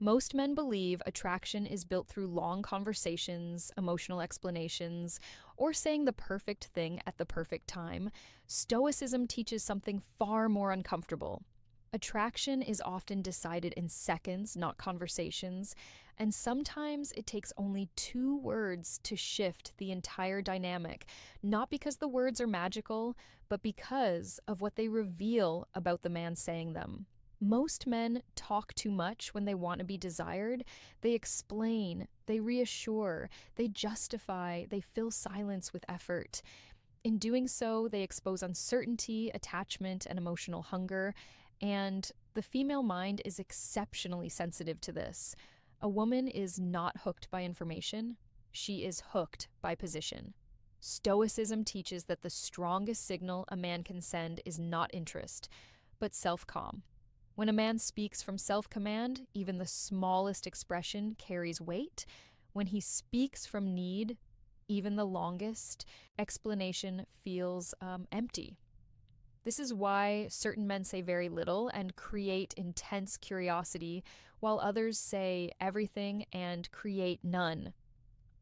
Most men believe attraction is built through long conversations, emotional explanations, or saying the perfect thing at the perfect time. Stoicism teaches something far more uncomfortable. Attraction is often decided in seconds, not conversations, and sometimes it takes only 2 words to shift the entire dynamic, not because the words are magical, but because of what they reveal about the man saying them. Most men talk too much when they want to be desired. They explain, they reassure, they justify, they fill silence with effort. In doing so, they expose uncertainty, attachment, and emotional hunger. And the female mind is exceptionally sensitive to this. A woman is not hooked by information, she is hooked by position. Stoicism teaches that the strongest signal a man can send is not interest, but self-calm. When a man speaks from self-command, even the smallest expression carries weight. When he speaks from need, even the longest explanation feels empty. This is why certain men say very little and create intense curiosity, while others say everything and create none.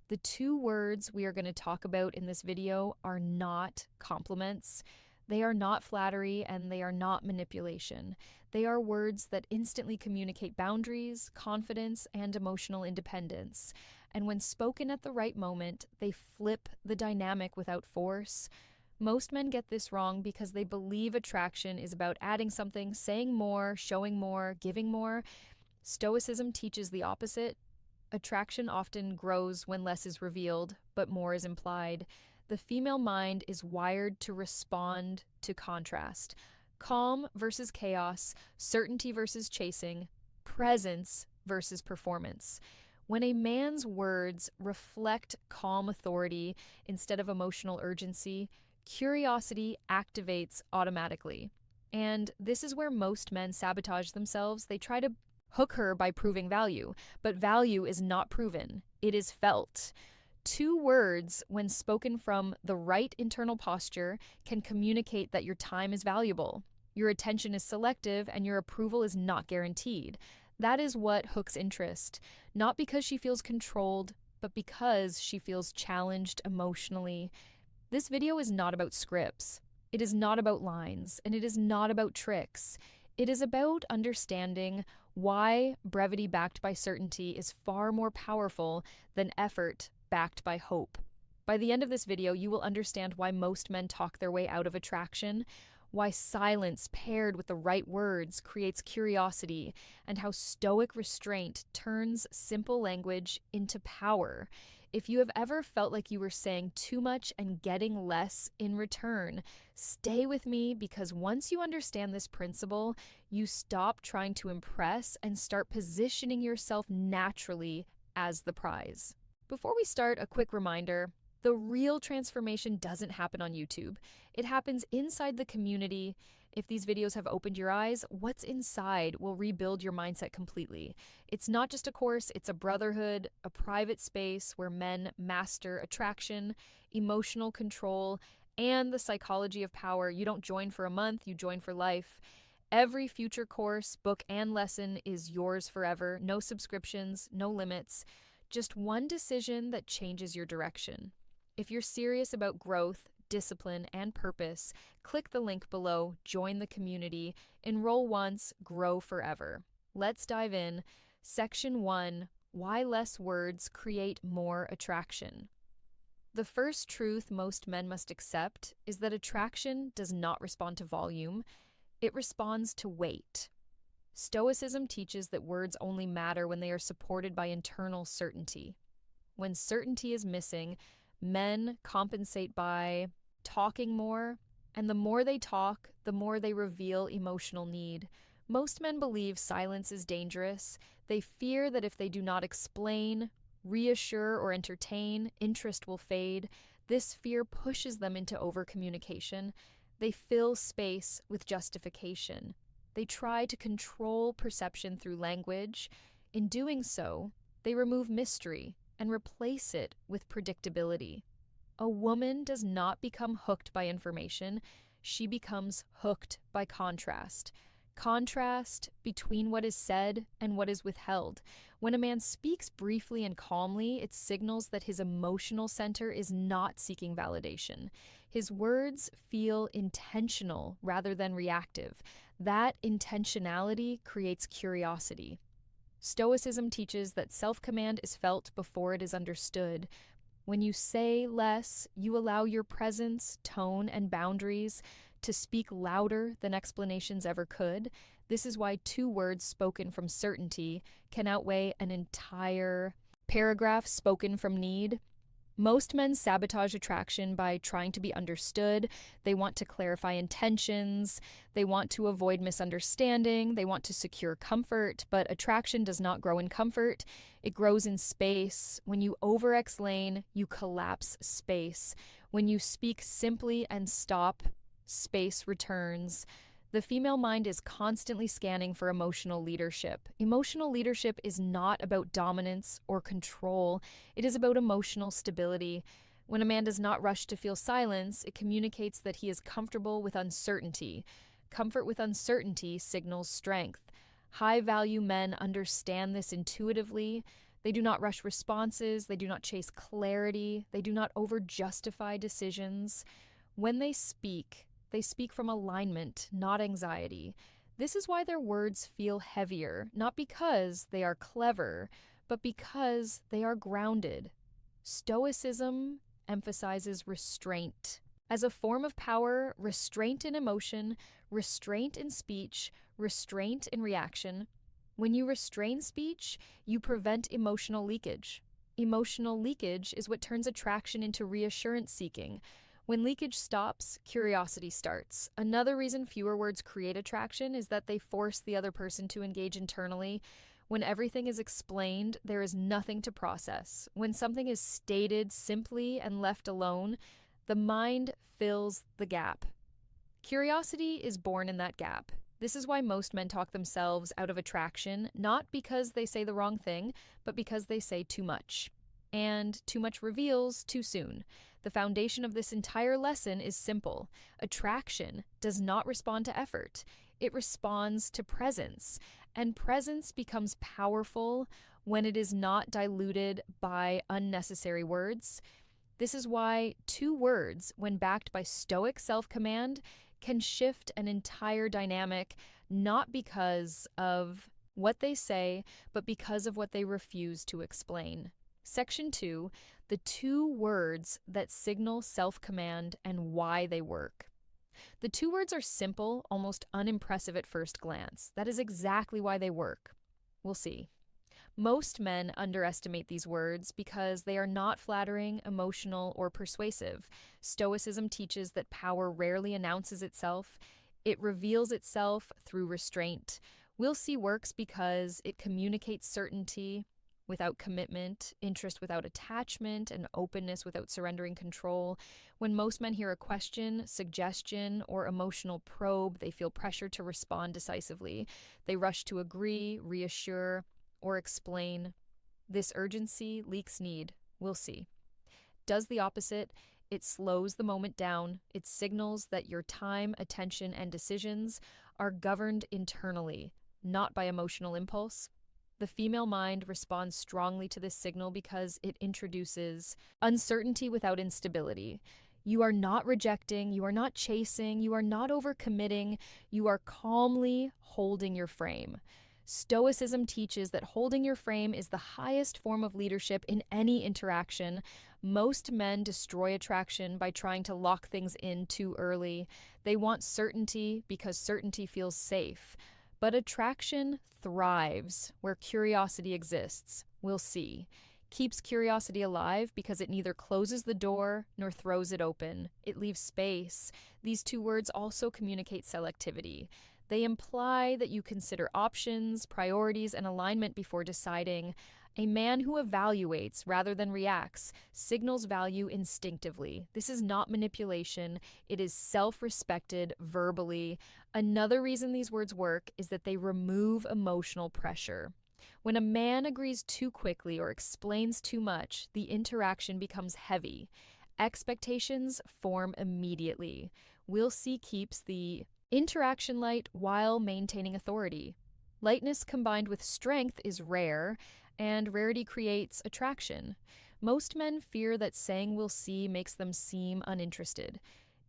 The 2 words we are going to talk about in this video are not compliments. They are not flattery, and they are not manipulation. They are words that instantly communicate boundaries, confidence, and emotional independence. And when spoken at the right moment, they flip the dynamic without force. Most men get this wrong because they believe attraction is about adding something, saying more, showing more, giving more. Stoicism teaches the opposite. Attraction often grows when less is revealed, but more is implied. The female mind is wired to respond to contrast. Calm versus chaos, certainty versus chasing, presence versus performance. When a man's words reflect calm authority instead of emotional urgency, curiosity activates automatically. And this is where most men sabotage themselves. They try to hook her by proving value, but value is not proven, it is felt. 2 words, when spoken from the right internal posture, can communicate that your time is valuable, your attention is selective, and your approval is not guaranteed. That is what hooks interest, not because she feels controlled, but because she feels challenged emotionally. This video is not about scripts. It is not about lines, and it is not about tricks. It is about understanding why brevity backed by certainty is far more powerful than effort backed by hope. By the end of this video, you will understand why most men talk their way out of attraction, why silence paired with the right words creates curiosity, and how stoic restraint turns simple language into power. If you have ever felt like you were saying too much and getting less in return, stay with me, because once you understand this principle, you stop trying to impress and start positioning yourself naturally as the prize. Before we start, a quick reminder. The real transformation doesn't happen on YouTube. It happens inside the community. If these videos have opened your eyes, what's inside will rebuild your mindset completely. It's not just a course, it's a brotherhood, a private space where men master attraction, emotional control, and the psychology of power. You don't join for a month, you join for life. Every future course, book, and lesson is yours forever. No subscriptions, no limits. Just one decision that changes your direction. If you're serious about growth, discipline, and purpose, click the link below, join the community, enroll once, grow forever. Let's dive in. Section 1, Why Less Words Create More Attraction. The first truth most men must accept is that attraction does not respond to volume, it responds to weight. Stoicism teaches that words only matter when they are supported by internal certainty. When certainty is missing, men compensate by talking more, and the more they talk, the more they reveal emotional need. Most men believe silence is dangerous. They fear that if they do not explain, reassure, or entertain, interest will fade. This fear pushes them into overcommunication. They fill space with justification. They try to control perception through language. In doing so, they remove mystery and replace it with predictability. A woman does not become hooked by information, she becomes hooked by contrast. Contrast between what is said and what is withheld. When a man speaks briefly and calmly, it signals that his emotional center is not seeking validation. His words feel intentional rather than reactive. That intentionality creates curiosity. Stoicism teaches that self-command is felt before it is understood. When you say less, you allow your presence, tone, and boundaries to speak louder than explanations ever could. This is why two words spoken from certainty can outweigh an entire paragraph spoken from need. Most men sabotage attraction by trying to be understood. They want to clarify intentions. They want to avoid misunderstanding. They want to secure comfort, but attraction does not grow in comfort. It grows in space. When you over-explain, you collapse space. When you speak simply and stop, space returns. The female mind is constantly scanning for emotional leadership. Emotional leadership is not about dominance or control. It is about emotional stability. When a man does not rush to feel silence, it communicates that he is comfortable with uncertainty. Comfort with uncertainty signals strength. High-value men understand this intuitively. They do not rush responses. They do not chase clarity. They do not over-justify decisions. When they speak from alignment, not anxiety. This is why their words feel heavier, not because they are clever, but because they are grounded. Stoicism emphasizes restraint. As a form of power, restraint in emotion, restraint in speech, restraint in reaction. When you restrain speech, you prevent emotional leakage. Emotional leakage is what turns attraction into reassurance seeking. When leakage stops, curiosity starts. Another reason fewer words create attraction is that they force the other person to engage internally. When everything is explained, there is nothing to process. When something is stated simply and left alone, the mind fills the gap. Curiosity is born in that gap. This is why most men talk themselves out of attraction, not because they say the wrong thing, but because they say too much. And too much reveals too soon. The foundation of this entire lesson is simple. Attraction does not respond to effort. It responds to presence. And presence becomes powerful when it is not diluted by unnecessary words. This is why two words, when backed by stoic self-command, can shift an entire dynamic, not because of what they say, but because of what they refuse to explain. Section 2, the two words that signal self-command and why they work. The two words are simple, almost unimpressive at first glance. That is exactly why they work. We'll see. Most men underestimate these words because they are not flattering, emotional, or persuasive. Stoicism teaches that power rarely announces itself. It reveals itself through restraint. We'll see works because it communicates certainty without commitment, interest without attachment, and openness without surrendering control. When most men hear a question, suggestion, or emotional probe, they feel pressure to respond decisively. They rush to agree, reassure, or explain. This urgency leaks need. We'll see. Does the opposite. It slows the moment down. It signals that your time, attention, and decisions are governed internally, not by emotional impulse. The female mind responds strongly to this signal because it introduces uncertainty without instability. You are not rejecting, you are not chasing, you are not overcommitting, you are calmly holding your frame. Stoicism teaches that holding your frame is the highest form of leadership in any interaction. Most men destroy attraction by trying to lock things in too early. They want certainty because certainty feels safe. But attraction thrives where curiosity exists. We'll see. Keeps curiosity alive because it neither closes the door nor throws it open. It leaves space. These two words also communicate selectivity. They imply that you consider options, priorities, and alignment before deciding. A man who evaluates rather than reacts signals value instinctively. This is not manipulation. It is self-respected verbally. Another reason these words work is that they remove emotional pressure. When a man agrees too quickly or explains too much, the interaction becomes heavy. Expectations form immediately. We'll see keeps the Interaction light while maintaining authority. Lightness combined with strength is rare, and rarity creates attraction. Most men fear that saying we'll see makes them seem uninterested.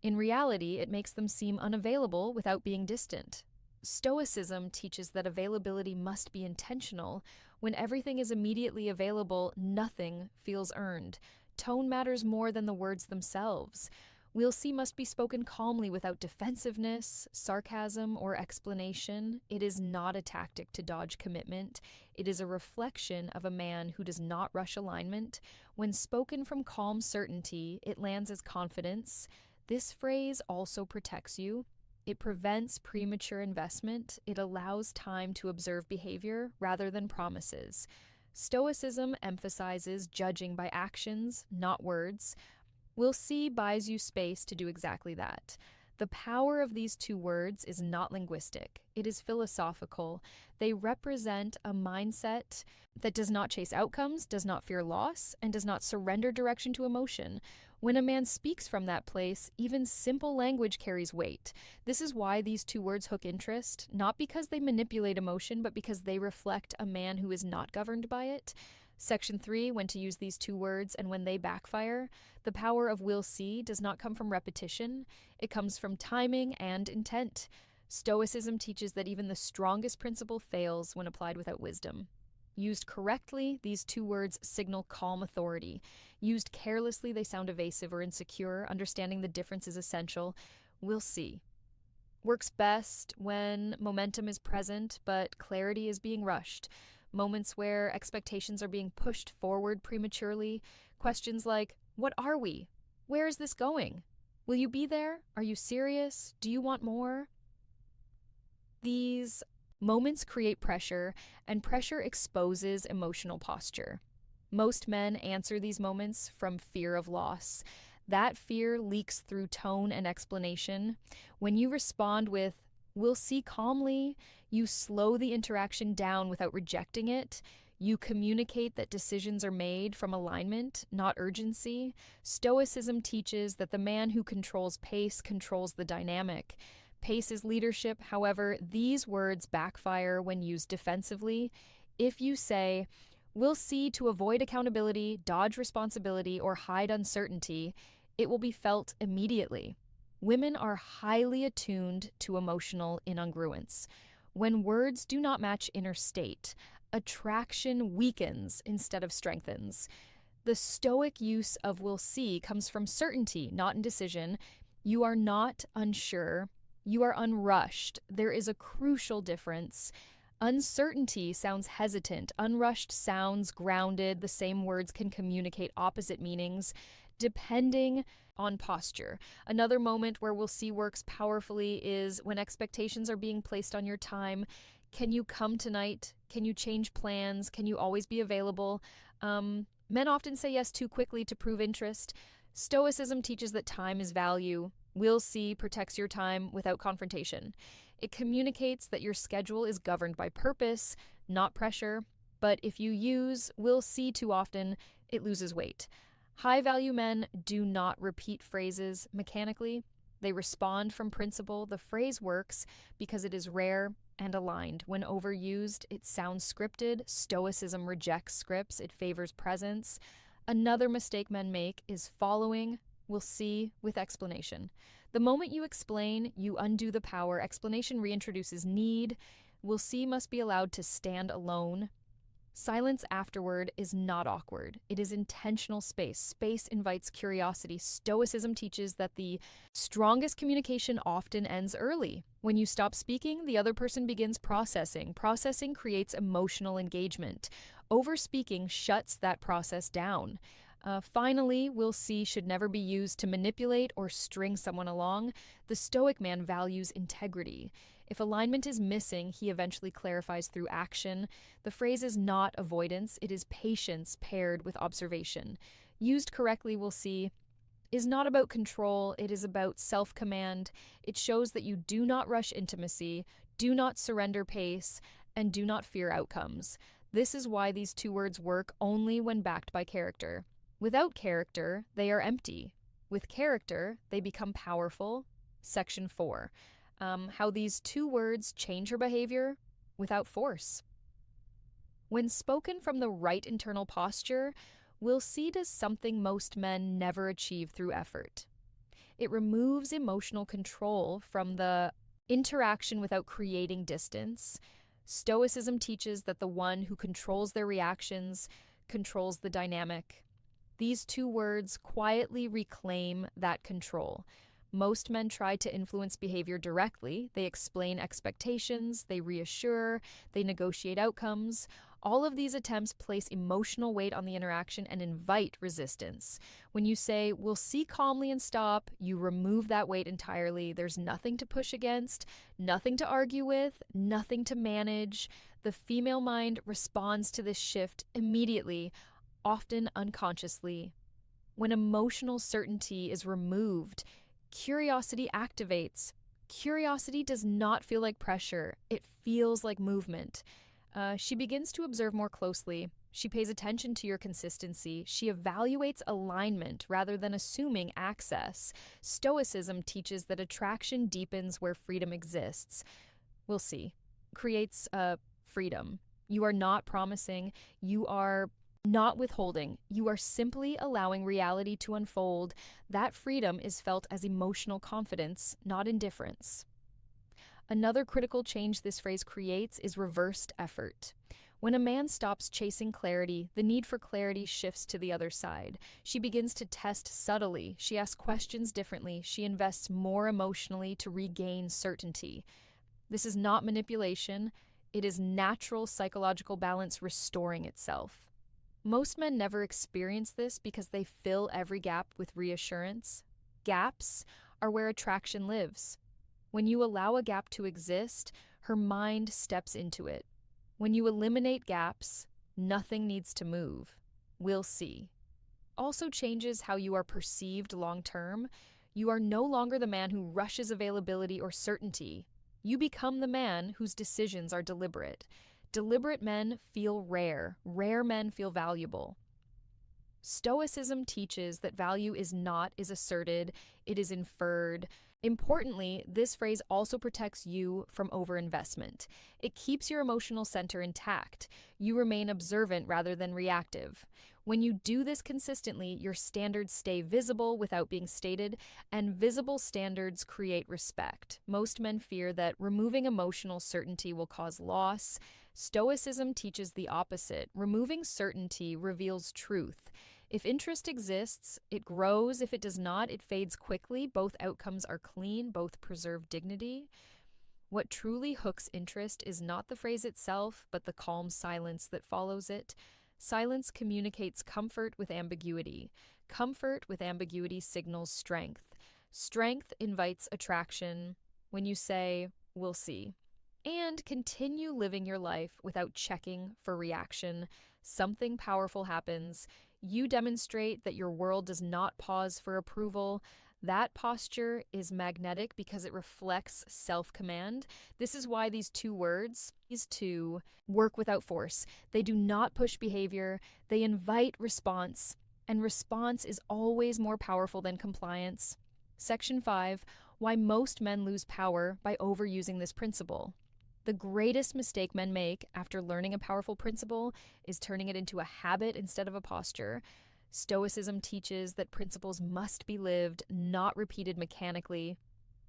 In reality, it makes them seem unavailable without being distant. Stoicism teaches that availability must be intentional. When everything is immediately available, nothing feels earned. Tone matters more than the words themselves. We'll see must be spoken calmly without defensiveness, sarcasm, or explanation. It is not a tactic to dodge commitment. It is a reflection of a man who does not rush alignment. When spoken from calm certainty, it lands as confidence. This phrase also protects you. It prevents premature investment. It allows time to observe behavior rather than promises. Stoicism emphasizes judging by actions, not words. We'll see buys you space to do exactly that. The power of these two words is not linguistic, it is philosophical. They represent a mindset that does not chase outcomes, does not fear loss, and does not surrender direction to emotion. When a man speaks from that place, even simple language carries weight. This is why these two words hook interest, not because they manipulate emotion, but because they reflect a man who is not governed by it. Section 3, when to use these two words and when they backfire. The power of will see does not come from repetition. It comes from timing and intent. Stoicism teaches that even the strongest principle fails when applied without wisdom. Used correctly, these two words signal calm authority. Used carelessly, they sound evasive or insecure. Understanding the difference is essential. We'll see. Works best when momentum is present, but clarity is being rushed. Moments where expectations are being pushed forward prematurely. Questions like, what are we? Where is this going? Will you be there? Are you serious? Do you want more? These moments create pressure, and pressure exposes emotional posture. Most men answer these moments from fear of loss. That fear leaks through tone and explanation. When you respond with, we'll see calmly, you slow the interaction down without rejecting it. You communicate that decisions are made from alignment, not urgency. Stoicism teaches that the man who controls pace controls the dynamic. Pace is leadership. However, these words backfire when used defensively. If you say, we'll see to avoid accountability, dodge responsibility, or hide uncertainty, it will be felt immediately. Women are highly attuned to emotional incongruence. When words do not match inner state, attraction weakens instead of strengthens. The stoic use of will see comes from certainty, not indecision. You are not unsure. You are unrushed. There is a crucial difference. Uncertainty sounds hesitant. Unrushed sounds grounded. The same words can communicate opposite meanings depending on posture. Another moment where we'll see works powerfully is when expectations are being placed on your time. Can you come tonight? Can you change plans? Can you always be available? Men often say yes too quickly to prove interest. Stoicism teaches that time is value. Will see protects your time without confrontation. It communicates that your schedule is governed by purpose, not pressure. But if you use will see too often, it loses weight. High-value men do not repeat phrases mechanically. They respond from principle. The phrase works because it is rare and aligned. When overused, it sounds scripted. Stoicism rejects scripts. It favors presence. Another mistake men make is following will see with explanation. The moment you explain, you undo the power. Explanation reintroduces need. Will see must be allowed to stand alone. Silence afterward is not awkward. It is intentional space. Space invites curiosity. Stoicism teaches that the strongest communication often ends early. When you stop speaking, the other person begins processing. Processing creates emotional engagement. Overspeaking shuts that process down. Finally, will see should never be used to manipulate or string someone along. The Stoic man values integrity. If alignment is missing, he eventually clarifies through action. The phrase is not avoidance, it is patience paired with observation. Used correctly, will see, is not about control, it is about self-command. It shows that you do not rush intimacy, do not surrender pace, and do not fear outcomes. This is why these two words work only when backed by character. Without character, they are empty. With character, they become powerful. Section 4. how these two words change her behavior without force. When spoken from the right internal posture, we'll see does something most men never achieve through effort. It removes emotional control from the interaction without creating distance. Stoicism teaches that the one who controls their reactions controls the dynamic. These two words quietly reclaim that control. Most men try to influence behavior directly. They explain expectations, they reassure, they negotiate outcomes. All of these attempts place emotional weight on the interaction and invite resistance. When you say, we'll see calmly and stop, you remove that weight entirely. There's nothing to push against, nothing to argue with, nothing to manage. The female mind responds to this shift immediately, often unconsciously. When emotional certainty is removed, curiosity activates. Curiosity does not feel like pressure, it feels like movement. She begins to observe more closely. She pays attention to your consistency. She evaluates alignment rather than assuming access. Stoicism teaches that attraction deepens where freedom exists. We'll see. Creates freedom. You are not promising. You are not withholding. You are simply allowing reality to unfold. That freedom is felt as emotional confidence, not indifference. Another critical change this phrase creates is reversed effort. When a man stops chasing clarity, the need for clarity shifts to the other side. She begins to test subtly. She asks questions differently. She invests more emotionally to regain certainty. This is not manipulation. It is natural psychological balance restoring itself. Most men never experience this because they fill every gap with reassurance. Gaps are where attraction lives. When you allow a gap to exist, her mind steps into it. When you eliminate gaps, nothing needs to move. We'll see. Also changes how you are perceived long term. You are no longer the man who rushes availability or certainty. You become the man whose decisions are deliberate. Deliberate men feel rare. Rare men feel valuable. Stoicism teaches that value is asserted, it is inferred. Importantly, this phrase also protects you from overinvestment. It keeps your emotional center intact. You remain observant rather than reactive. When you do this consistently, your standards stay visible without being stated, and visible standards create respect. Most men fear that removing emotional certainty will cause loss. Stoicism teaches the opposite. Removing certainty reveals truth. If interest exists, it grows. If it does not, it fades quickly. Both outcomes are clean, both preserve dignity. What truly hooks interest is not the phrase itself, but the calm silence that follows it. Silence communicates comfort with ambiguity. Comfort with ambiguity signals strength. Strength invites attraction. When you say, we'll see, and continue living your life without checking for reaction, something powerful happens. You demonstrate that your world does not pause for approval. That posture is magnetic because it reflects self-command. This is why these two words, these two, work without force. They do not push behavior. They invite response, and response is always more powerful than compliance. Section 5, why most men lose power by overusing this principle. The greatest mistake men make after learning a powerful principle is turning it into a habit instead of a posture. Stoicism teaches that principles must be lived, not repeated mechanically.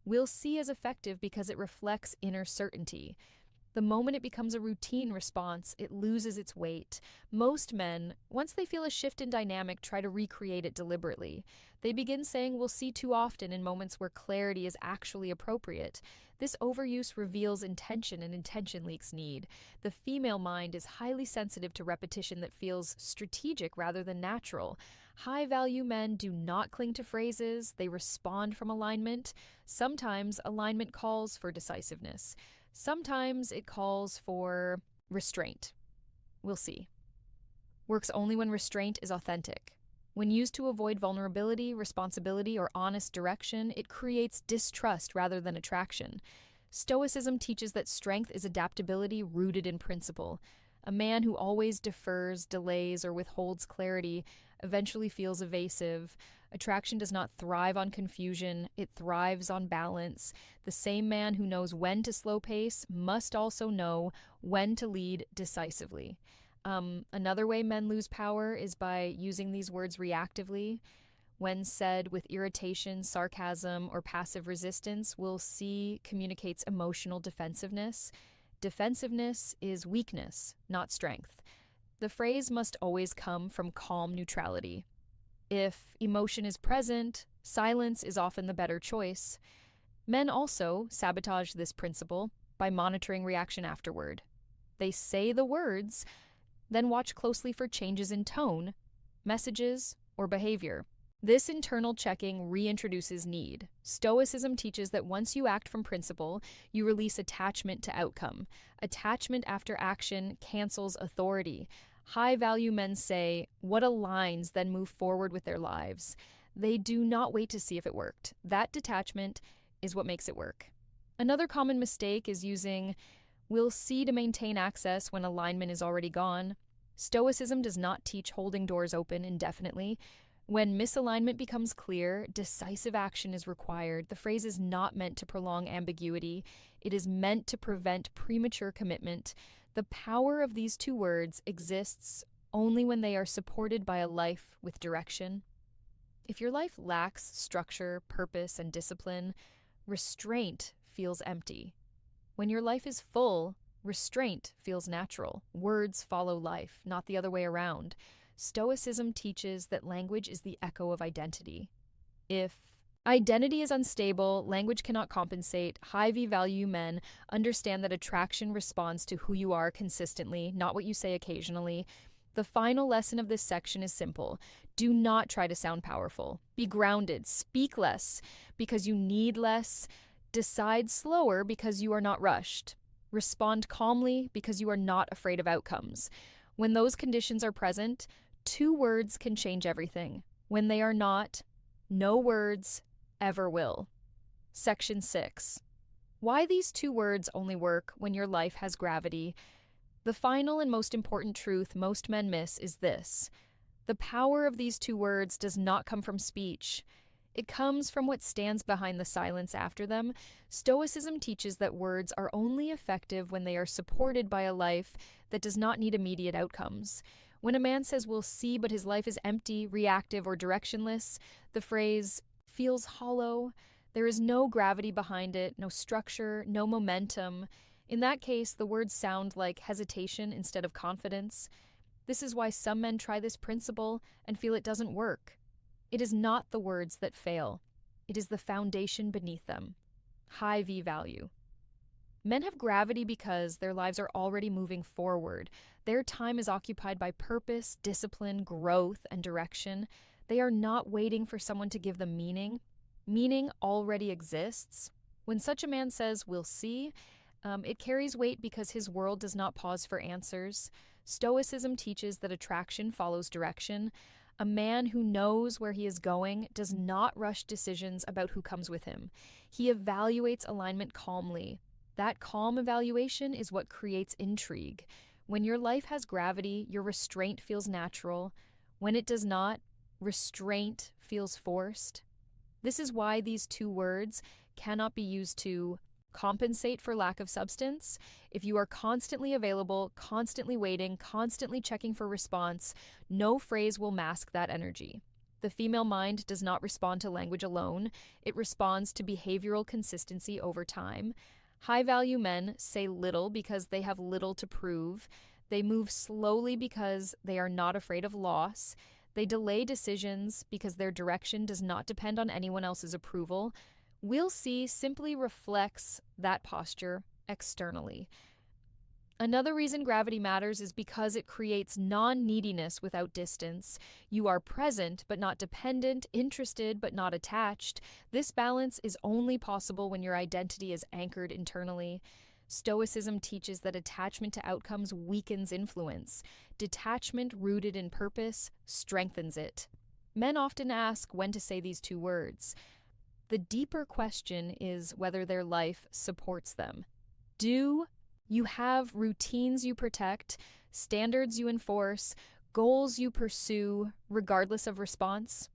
We'll see as effective because it reflects inner certainty. The moment it becomes a routine response, it loses its weight. Most men, once they feel a shift in dynamic, try to recreate it deliberately. They begin saying we'll see too often in moments where clarity is actually appropriate. This overuse reveals intention, and intention leaks need. The female mind is highly sensitive to repetition that feels strategic rather than natural. High-value men do not cling to phrases. They respond from alignment. Sometimes alignment calls for decisiveness. Sometimes it calls for restraint. We'll see. Works only when restraint is authentic. When used to avoid vulnerability, responsibility, or honest direction, it creates distrust rather than attraction. Stoicism teaches that strength is adaptability rooted in principle. A man who always defers, delays, or withholds clarity eventually feels evasive. Attraction does not thrive on confusion, it thrives on balance. The same man who knows when to slow pace must also know when to lead decisively. Another way men lose power is by using these words reactively. When said with irritation, sarcasm, or passive resistance, we'll see communicates emotional defensiveness. Defensiveness is weakness, not strength. The phrase must always come from calm neutrality. If emotion is present, silence is often the better choice. Men also sabotage this principle by monitoring reaction afterward. They say the words, then watch closely for changes in tone, messages, or behavior. This internal checking reintroduces need. Stoicism teaches that once you act from principle, you release attachment to outcome. Attachment after action cancels authority. High-value men say, what aligns, then move forward with their lives. They do not wait to see if it worked. That detachment is what makes it work. Another common mistake is using "we'll see" to maintain access when alignment is already gone. Stoicism does not teach holding doors open indefinitely. When misalignment becomes clear, decisive action is required. The phrase is not meant to prolong ambiguity. It is meant to prevent premature commitment. The power of these two words exists only when they are supported by a life with direction. If your life lacks structure, purpose, and discipline, restraint feels empty. When your life is full, restraint feels natural. Words follow life, not the other way around. Stoicism teaches that language is the echo of identity. If identity is unstable, language cannot compensate. High V-value men understand that attraction responds to who you are consistently, not what you say occasionally. The final lesson of this section is simple. Do not try to sound powerful. Be grounded. Speak less because you need less. Decide slower because you are not rushed. Respond calmly because you are not afraid of outcomes. When those conditions are present, two words can change everything. When they are not, no words ever will. Section 6. Why these two words only work when your life has gravity. The final and most important truth most men miss is this. The power of these two words does not come from speech. It comes from what stands behind the silence after them. Stoicism teaches that words are only effective when they are supported by a life that does not need immediate outcomes. When a man says we'll see, but his life is empty, reactive, or directionless, the phrase feels hollow. There is no gravity behind it, no structure, no momentum. In that case, the words sound like hesitation instead of confidence. This is why some men try this principle and feel it doesn't work. It is not the words that fail. It is the foundation beneath them. High V-value. Men have gravity because their lives are already moving forward. Their time is occupied by purpose, discipline, growth, and direction. They are not waiting for someone to give them meaning. Meaning already exists. When such a man says, we'll see, it carries weight because his world does not pause for answers. Stoicism teaches that attraction follows direction. A man who knows where he is going does not rush decisions about who comes with him. He evaluates alignment calmly. That calm evaluation is what creates intrigue. When your life has gravity, your restraint feels natural. When it does not, restraint feels forced. This is why these two words cannot be used to compensate for lack of substance. If you are constantly available, constantly waiting, constantly checking for response, no phrase will mask that energy. The female mind does not respond to language alone. It responds to behavioral consistency over time. High-value men say little because they have little to prove. They move slowly because they are not afraid of loss. They delay decisions because their direction does not depend on anyone else's approval. We'll see simply reflects that posture externally. Another reason gravity matters is because it creates non-neediness without distance. You are present but not dependent, interested but not attached. This balance is only possible when your identity is anchored internally. Stoicism teaches that attachment to outcomes weakens influence. Detachment rooted in purpose strengthens it. Men often ask when to say these two words. The deeper question is whether their life supports them. Do you have routines you protect, standards you enforce, goals you pursue, regardless of response.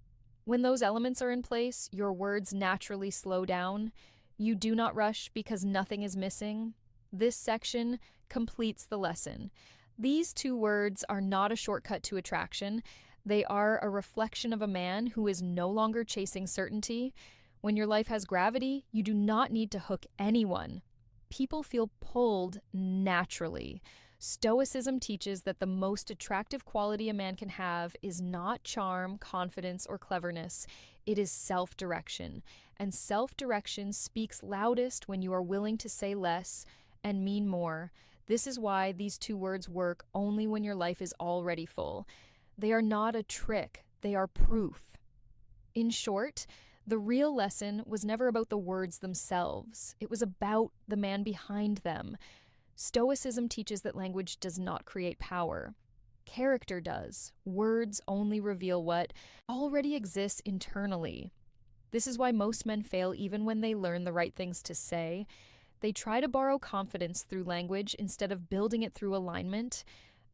When those elements are in place, your words naturally slow down. You do not rush because nothing is missing. This section completes the lesson. These two words are not a shortcut to attraction. They are a reflection of a man who is no longer chasing certainty. When your life has gravity, you do not need to hook anyone. People feel pulled naturally. Stoicism teaches that the most attractive quality a man can have is not charm, confidence, or cleverness. It is self-direction. And self-direction speaks loudest when you are willing to say less and mean more. This is why these two words work only when your life is already full. They are not a trick, they are proof. In short, the real lesson was never about the words themselves. It was about the man behind them. Stoicism teaches that language does not create power. Character does. Words only reveal what already exists internally. This is why most men fail even when they learn the right things to say. They try to borrow confidence through language instead of building it through alignment.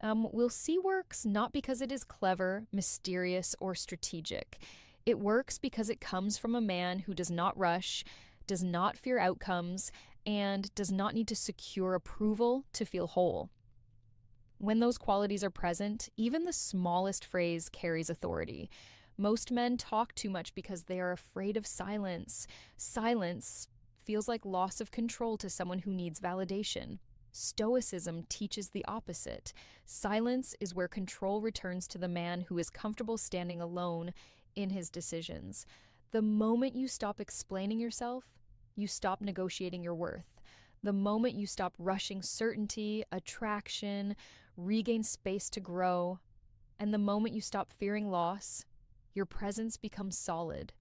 We'll see works not because it is clever, mysterious, or strategic. It works because it comes from a man who does not rush, does not fear outcomes, and does not need to secure approval to feel whole. When those qualities are present, even the smallest phrase carries authority. Most men talk too much because they are afraid of silence. Silence feels like loss of control to someone who needs validation. Stoicism teaches the opposite. Silence is where control returns to the man who is comfortable standing alone in his decisions. The moment you stop explaining yourself, you stop negotiating your worth. The moment you stop rushing certainty, attraction, regain space to grow, and the moment you stop fearing loss, your presence becomes solid.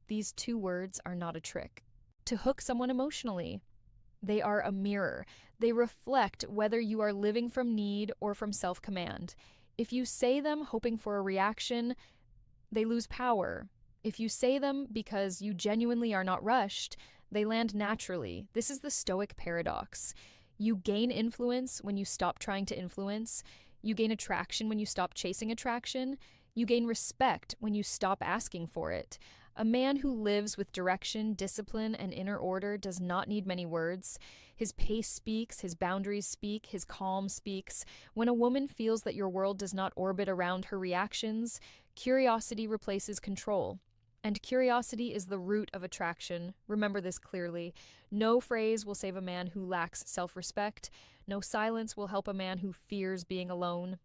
These two words are not a trick. To hook someone emotionally, they are a mirror. They reflect whether you are living from need or from self-command. If you say them hoping for a reaction, they lose power. If you say them because you genuinely are not rushed, they land naturally. This is the Stoic paradox. You gain influence when you stop trying to influence. You gain attraction when you stop chasing attraction. You gain respect when you stop asking for it. A man who lives with direction, discipline, and inner order does not need many words. His pace speaks, his boundaries speak, his calm speaks. When a woman feels that your world does not orbit around her reactions, curiosity replaces control. And curiosity is the root of attraction. Remember this clearly. No phrase will save a man who lacks self-respect. No silence will help a man who fears being alone.